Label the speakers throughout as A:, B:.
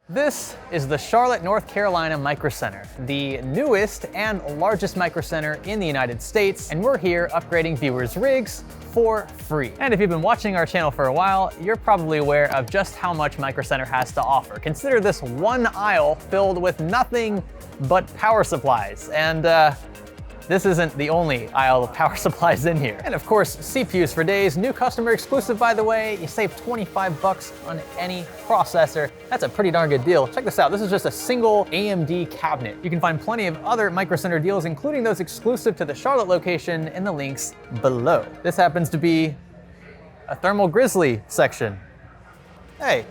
A: This is the Charlotte, North Carolina Micro Center, the newest and largest micro center in the United States, and we're here upgrading viewers' rigs for free. And if you've been watching our channel for a while, you're probably aware of just how much Micro Center has to offer. Consider this one aisle filled with nothing but power supplies, and this isn't the only aisle of power supplies in here. And of course, CPUs for days, new customer exclusive, by the way. You save 25 bucks on any processor. That's a pretty darn good deal. Check this out. This is just a single AMD cabinet. You can find plenty of other Micro Center deals, including those exclusive to the Charlotte location, in the links below. This happens to be a Thermal Grizzly section. Hey,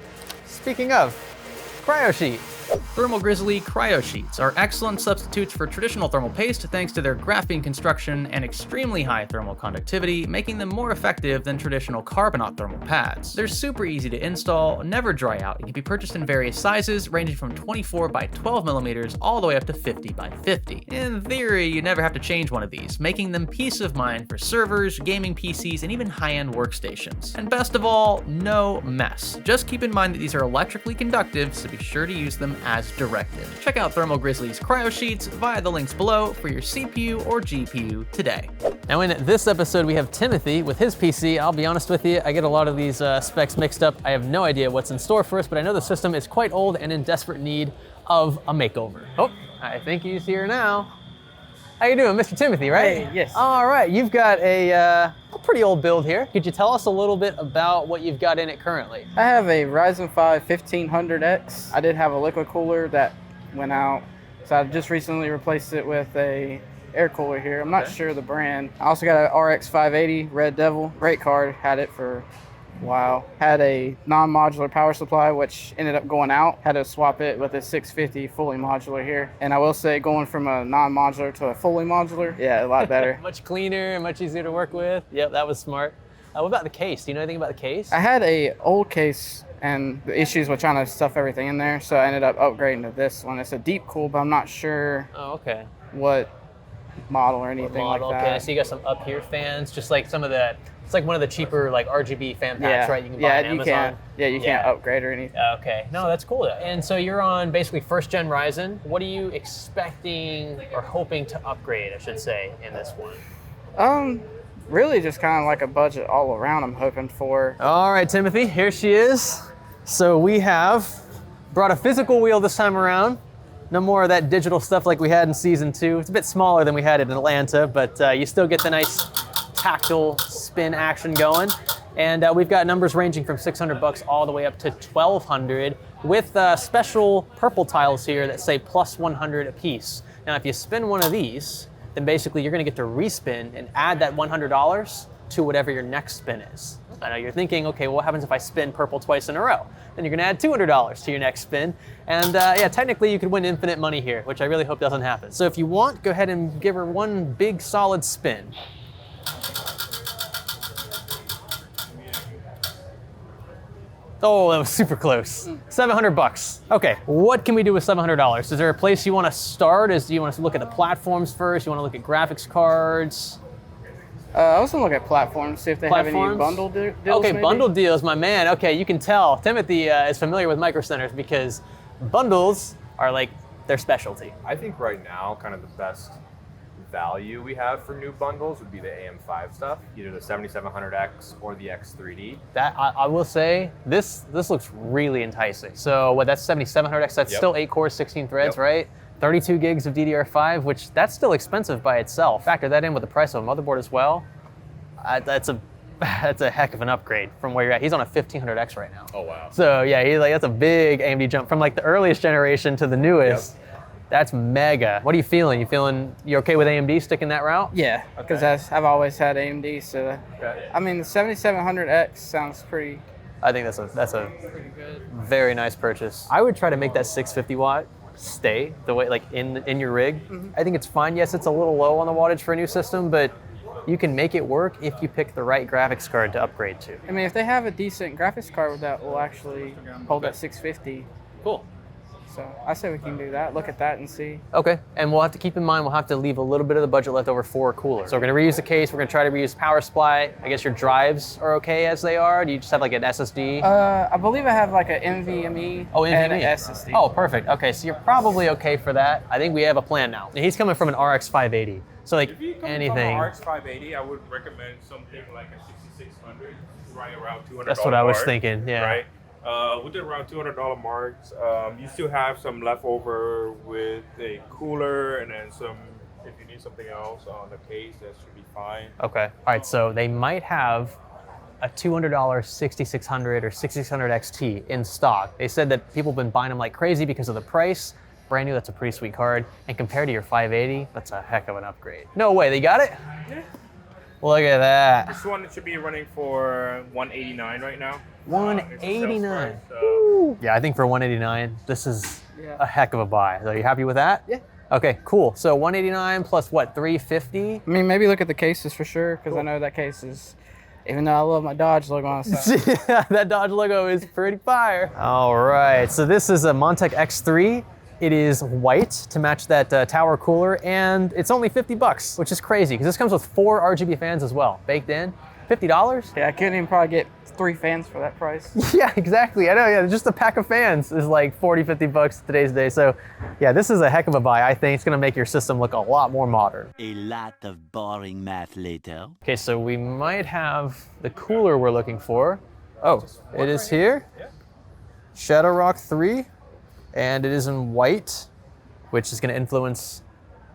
A: speaking of, cryo sheet. Thermal Grizzly cryo sheets are excellent substitutes for traditional thermal paste thanks to their graphene construction and extremely high thermal conductivity, making them more effective than traditional Carbonate thermal pads. They're super easy to install, never dry out, and can be purchased in various sizes ranging from 24 by 12 millimeters all the way up to 50 by 50. In theory, you never have to change one of these, making them peace of mind for servers, gaming PCs, and even high-end workstations. And best of all, no mess. Just keep in mind that these are electrically conductive, so be sure to use them as directed. Check out Thermal Grizzly's cryo sheets via the links below for your CPU or GPU today. Now in this episode we have Timothy with his PC. I'll be honest with you, I get a lot of these specs mixed up. I have no idea what's in store for us, but I know the system is quite old and in desperate need of a makeover. Oh, I think he's here now. How you doing, Mr. Timothy, right?
B: Hey, yes.
A: All right, you've got a pretty old build here. Could you tell us a little bit about what you've got in it currently?
B: I have a Ryzen 5 1500X. I did have a liquid cooler that went out, so I just recently replaced it with a air cooler here. I'm not sure the brand. I also got an RX 580 Red Devil. Great card, had it for Wow. Had a non-modular power supply, which ended up going out. Had to swap it with a 650 fully modular here. And I will say, going from a non-modular to a fully modular, yeah, a lot better.
A: Much cleaner and much easier to work with. Yep, that was smart. What about the case? Do you know anything about the case?
B: I had a old case and the issues with trying to stuff everything in there, so I ended up upgrading to this one. It's a deep cool, but I'm not sure what model or anything like that.
A: Okay, so you got some up here fans, just like some of the, it's like one of the cheaper like RGB fan packs, right? You can buy on Amazon.
B: You can't upgrade or anything.
A: Okay, no, that's cool. And so you're on basically first gen Ryzen. What are you expecting or hoping to upgrade, I should say, in this one?
B: Really just kind of like a budget all around I'm hoping for.
A: All right, Timothy, here she is. So we have brought a physical wheel this time around. No more of that digital stuff like we had in season 2. It's a bit smaller than we had in Atlanta, but you still get the nice tactile spin action going. And we've got numbers ranging from 600 bucks all the way up to 1,200 with special purple tiles here that say plus 100 a piece. Now, if you spin one of these, then basically you're gonna get to respin and add that $100 to whatever your next spin is. I know you're thinking, okay, well, what happens if I spin purple twice in a row? Then you're gonna add $200 to your next spin. And yeah, technically you could win infinite money here, which I really hope doesn't happen. So if you want, go ahead and give her one big solid spin. Oh, that was super close. 700 bucks. Okay, what can we do with $700? Is there a place you want to start? Do you want to look at the platforms first? You want to look at graphics cards?
B: I was gonna look at platforms, see if they have any bundle deals.
A: Okay,
B: maybe?
A: Bundle deals, my man. Okay, you can tell Timothy is familiar with Micro Centers because bundles are like their specialty.
C: I think right now, kind of the best value we have for new bundles would be the AM5 stuff, either the 7700X or the X3D.
A: That I will say, this looks really enticing. So what? That's 7700X. That's still 8 cores, 16 threads, right? 32 gigs of DDR5, which that's still expensive by itself. Factor that in with the price of a motherboard as well. That's a heck of an upgrade from where you're at. He's on a 1500X right now.
C: Oh wow.
A: So yeah, that's a big AMD jump from like the earliest generation to the newest. Yep. That's mega. What are you feeling? You okay with AMD sticking that route?
B: Yeah, because I've always had AMD. So I mean, the 7700X sounds pretty.
A: I think that's a pretty good, very nice purchase. I would try to make that 650 watt stay the way like in your rig. Mm-hmm. I think it's fine. Yes, it's a little low on the wattage for a new system, but you can make it work if you pick the right graphics card to upgrade to.
B: I mean, if they have a decent graphics card that will actually hold that 650.
A: Cool.
B: So I say we can do that. Look at that and see.
A: Okay, and we'll have to keep in mind, we'll have to leave a little bit of the budget left over for a cooler. So we're gonna reuse the case, we're gonna try to reuse power supply. I guess your drives are okay as they are? Do you just have like an SSD?
B: I believe I have like an NVMe, and an SSD.
A: Oh, perfect. Okay, so you're probably okay for that. I think we have a plan now. He's coming from an RX 580. So like
D: If you come
A: anything.
D: from an RX 580, I would recommend something like a 6600, right around $200.
A: That's what I was thinking, yeah.
D: Right? With the around $200 marks, you still have some leftover with a cooler and then some, if you need something else on the case, that should be fine.
A: Okay. All right, so they might have a $200 6600 or 6600 XT in stock. They said that people have been buying them like crazy because of the price. Brand new, that's a pretty sweet card. And compared to your 580, that's a heck of an upgrade. No way, they got it?
D: Yeah.
A: Look at that.
D: This one should be running for $189 right now.
A: $189. Yeah, I think for $189, this is a heck of a buy. Are you happy with that?
B: Yeah.
A: Okay, cool. So $189 plus what, $350?
B: I mean, maybe look at the cases for sure, because I know that case is, even though I love my Dodge logo on the side.
A: Yeah, that Dodge logo is pretty fire. All right, so this is a Montech X3. It is white to match that tower cooler, and it's only 50 bucks, which is crazy because this comes with 4 RGB fans as well, baked in. $50?
B: Yeah, I couldn't even probably get 3 fans for that price.
A: Yeah, exactly. I know, yeah, just a pack of fans is like 40, 50 bucks today's day. So yeah, this is a heck of a buy. I think it's gonna make your system look a lot more modern.
E: A lot of boring math later.
A: Okay, so we might have the cooler we're looking for. Oh, it is here. Shadow Rock 3. And it is in white, which is going to influence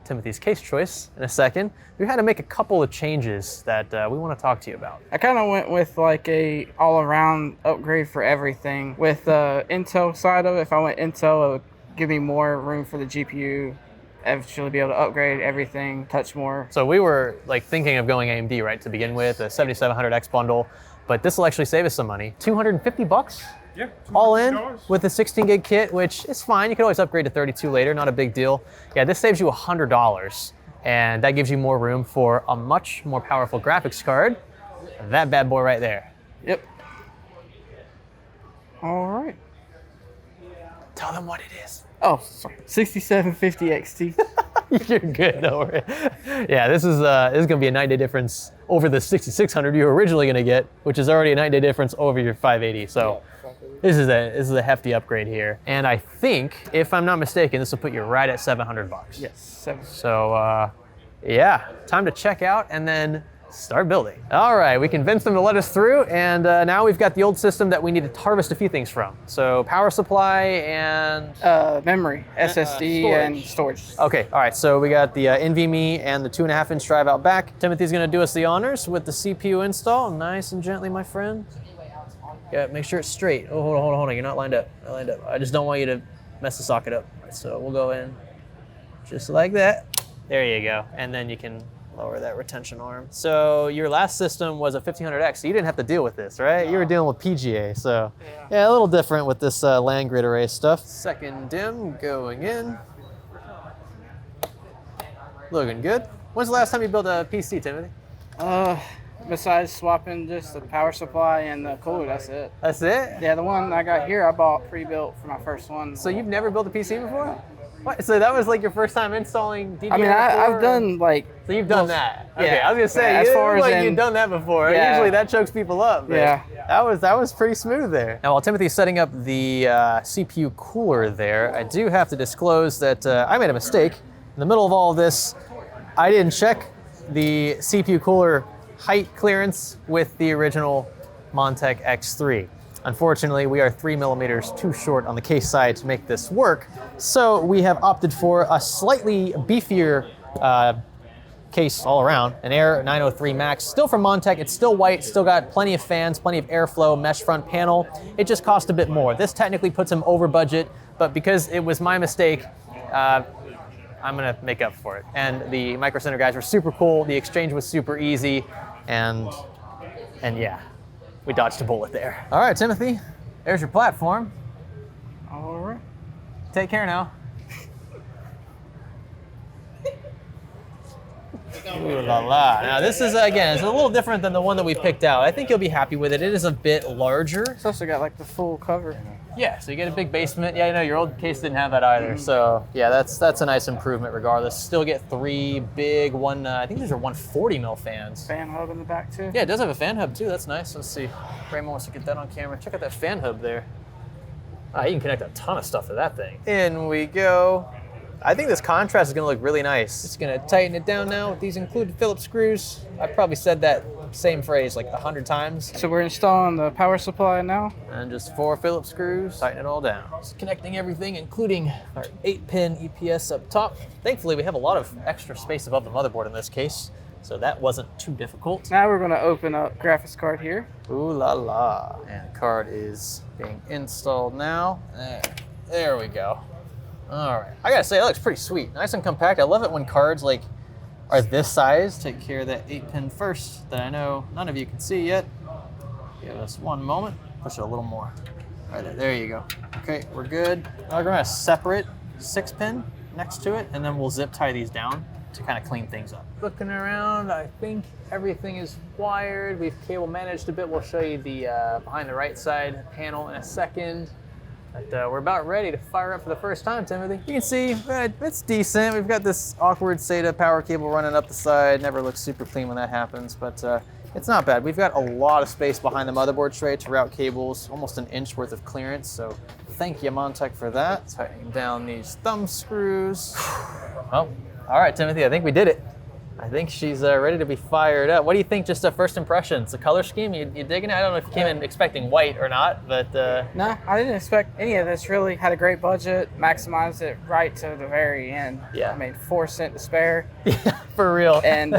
A: Timothy's case choice in a second. We had to make a couple of changes that we want to talk to you about.
B: I kind of went with like a all-around upgrade for everything. With the Intel side of it, if I went Intel, it would give me more room for the GPU, actually be able to upgrade everything, touch more.
A: So we were like thinking of going AMD, right, to begin with, a 7700X bundle, but this will actually save us some money. 250 bucks?
D: Yeah,
A: All in
D: $250.
A: with a 16 gig kit, which is fine. You can always upgrade to 32 later, not a big deal. Yeah, this saves you $100, and that gives you more room for a much more powerful graphics card. That bad boy right there.
B: Yep. All right.
A: Tell them what it is.
B: Oh, sorry. 6750 XT.
A: You're good, don't worry. Yeah, this is gonna be a 9-day difference over the 6600 you were originally gonna get, which is already a 9-day difference over your 580. So this is a hefty upgrade here. And I think, if I'm not mistaken, this will put you right at 700 bucks.
B: Yes, 7.
A: So yeah, time to check out and then start building. All right, we convinced them to let us through, and now we've got the old system that we need to harvest a few things from. So power supply and
B: Memory, SSD, and storage.
A: Okay, all right, so we got the NVMe and the 2.5-inch drive out back. Timothy's gonna do us the honors with the CPU install, nice and gently, my friend. Yeah, make sure it's straight. Oh, hold on, you're not lined up, I just don't want you to mess the socket up. All right, so we'll go in just like that. There you go, and then you can lower that retention arm. So your last system was a 1500X, so you didn't have to deal with this, right? You were dealing with PGA, so yeah, a little different with this land grid array stuff. Second DIMM going in. Looking good. When's the last time you built a PC, Timothy?
B: Besides swapping just the power supply and the cooler, that's it.
A: That's it?
B: Yeah, the one I got here, I bought pre-built for my first one.
A: So you've never built a PC before? What? So that was like your first time installing DDR4?
B: I mean, I've done like...
A: So you've done that? Okay,
B: yeah.
A: I was gonna say,
B: As
A: you
B: far
A: look
B: as
A: like
B: in-
A: you've done that before.
B: Yeah.
A: Usually that chokes people up. But
B: Yeah.
A: That was pretty smooth there. Now while Timothy's setting up the CPU cooler there, I do have to disclose that I made a mistake. In the middle of all of this, I didn't check the CPU cooler height clearance with the original Montech X3. Unfortunately, we are 3 millimeters too short on the case side to make this work, so we have opted for a slightly beefier case all around, an Air 903 Max, still from Montech. It's still white, still got plenty of fans, plenty of airflow, mesh front panel. It just cost a bit more. This technically puts him over budget, but because it was my mistake, I'm gonna make up for it. And the Micro Center guys were super cool. The exchange was super easy, and yeah, we dodged a bullet there. All right, Timothy, there's your platform.
B: All right.
A: Take care now. Ooh la la. Now this is, again, it's a little different than the one that we picked out. I think you'll be happy with it. It is a bit larger.
B: It's also got like the full cover.
A: Yeah, so you get a big basement. Yeah, I know your old case didn't have that either. So yeah, that's a nice improvement regardless. Still get 3 big I think these are 140 mil fans.
B: Fan hub in the back too.
A: Yeah, it does have a fan hub too. That's nice. Let's see. Raymond wants to get that on camera. Check out that fan hub there. You can connect a ton of stuff to that thing. In we go. I think this contrast is gonna look really nice. Just gonna tighten it down now with these included Phillips screws. I've probably said that same phrase like 100 times.
B: So we're installing the power supply now.
A: And just 4 Phillips screws, tighten it all down. Just connecting everything, including our 8-pin EPS up top. Thankfully, we have a lot of extra space above the motherboard in this case, so that wasn't too difficult.
B: Now we're gonna open up graphics card here.
A: Ooh la la. And the card is being installed now. There we go. All right, I gotta say, it looks pretty sweet. Nice and compact. I love it when cards like are this size. Take care of that 8-pin first that I know none of you can see yet. Give us one moment. Push it a little more. Right there, there you go. Okay, we're good. Now we're gonna separate 6-pin next to it, and then we'll zip tie these down to kind of clean things up. Looking around, I think everything is wired. We've cable managed a bit. We'll show you the behind the right side panel in a second. But we're about ready to fire up for the first time, Timothy. You can see it's decent. We've got this awkward SATA power cable running up the side. Never looks super clean when that happens, but it's not bad. We've got a lot of space behind the motherboard tray to route cables, almost an inch worth of clearance. So thank you, Montech, for that. Tightening down these thumb screws. Oh, all right, Timothy, I think we did it. I think she's ready to be fired up. What do you think, just a first impressions? The color scheme, you digging it? I don't know if you came in expecting white or not, but...
B: No, I didn't expect any of this, really. Had a great budget, maximized it right to the very end.
A: Yeah.
B: I mean, 4 cents to spare.
A: Yeah, for real.
B: And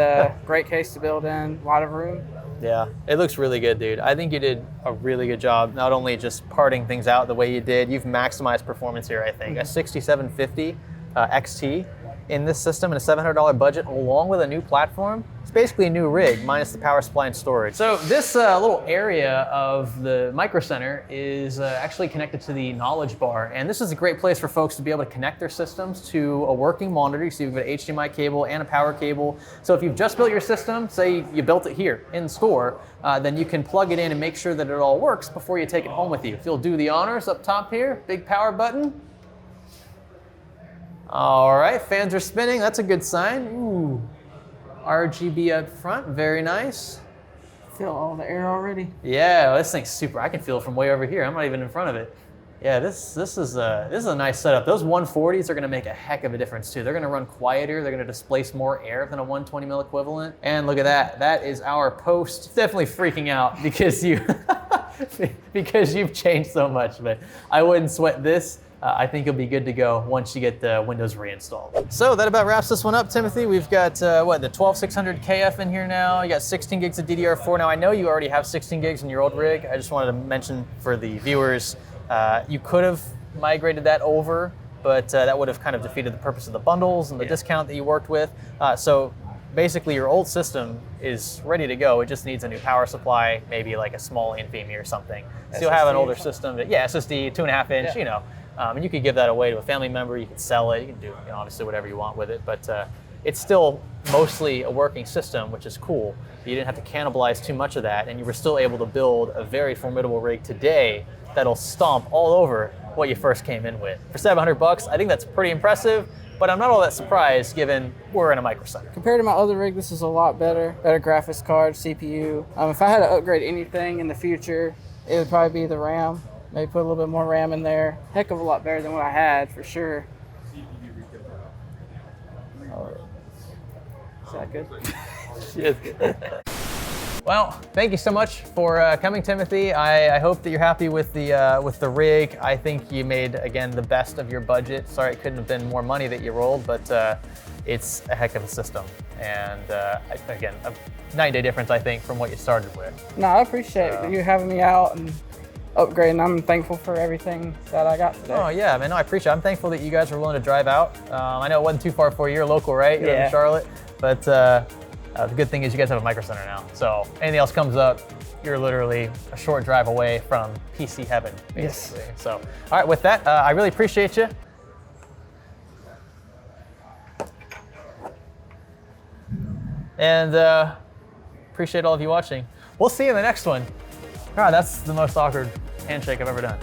B: great case to build in, a lot of room.
A: Yeah, it looks really good, dude. I think you did a really good job, not only just parting things out the way you did, you've maximized performance here, I think. A 6750 XT in this system in a $700 budget, along with a new platform. It's basically a new rig, minus the power supply and storage. So this little area of the Micro Center is actually connected to the knowledge bar. And this is a great place for folks to be able to connect their systems to a working monitor. You see we've got an HDMI cable and a power cable. So if you've just built your system, say you built it here in store, then you can plug it in and make sure that it all works before you take it home with you. If you'll do the honors up top here, big power button. All right, fans are spinning. That's a good sign. Ooh, RGB up front, very nice.
B: Feel all the air already.
A: Yeah, this thing's super. I can feel it from way over here. I'm not even in front of it. Yeah, this is a nice setup. Those 140s are going to make a heck of a difference too. They're going to run quieter. They're going to displace more air than a 120 mil equivalent. And look at that. That is our post. Definitely freaking out because you've changed so much. But I wouldn't sweat this. I think you'll be good to go once you get the Windows reinstalled. So that about wraps this one up, Timothy. We've got, the 12600 KF in here now. You got 16 gigs of DDR4. Now, I know you already have 16 gigs in your old rig. I just wanted to mention for the viewers, you could have migrated that over, but that would have kind of defeated the purpose of the bundles and the discount that you worked with. So basically, your old system is ready to go. It just needs a new power supply, maybe like a small NVMe or something. So you'll have an older system. Yeah, SSD, 2.5 inch, you know. And you could give that away to a family member. You could sell it. You can do obviously whatever you want with it. But it's still mostly a working system, which is cool. You didn't have to cannibalize too much of that, and you were still able to build a very formidable rig today that'll stomp all over what you first came in with. For $700, I think that's pretty impressive. But I'm not all that surprised given we're in a Micro Center.
B: Compared to my other rig, this is a lot better. Better graphics card, CPU. If I had to upgrade anything in the future, it would probably be the RAM. Maybe put a little bit more RAM in there. Heck of a lot better than what I had, for sure. Is that good?
A: Yes. Well, thank you so much for coming, Timothy. I hope that you're happy with the rig. I think you made, again, the best of your budget. Sorry it couldn't have been more money that you rolled, but it's a heck of a system. And again, a 9-day difference, I think, from what you started with.
B: No, I appreciate you having me out and upgrading. I'm thankful for everything that I got today.
A: Oh yeah, man, no, I appreciate it. I'm thankful that you guys were willing to drive out. I know it wasn't too far for you. You're local, right? You're in Charlotte. But the good thing is you guys have a Micro Center now. So anything else comes up, you're literally a short drive away from PC heaven, basically. Yes. So, all right, with that, I really appreciate you. And appreciate all of you watching. We'll see you in the next one. All right, that's the most awkward handshake I've ever done.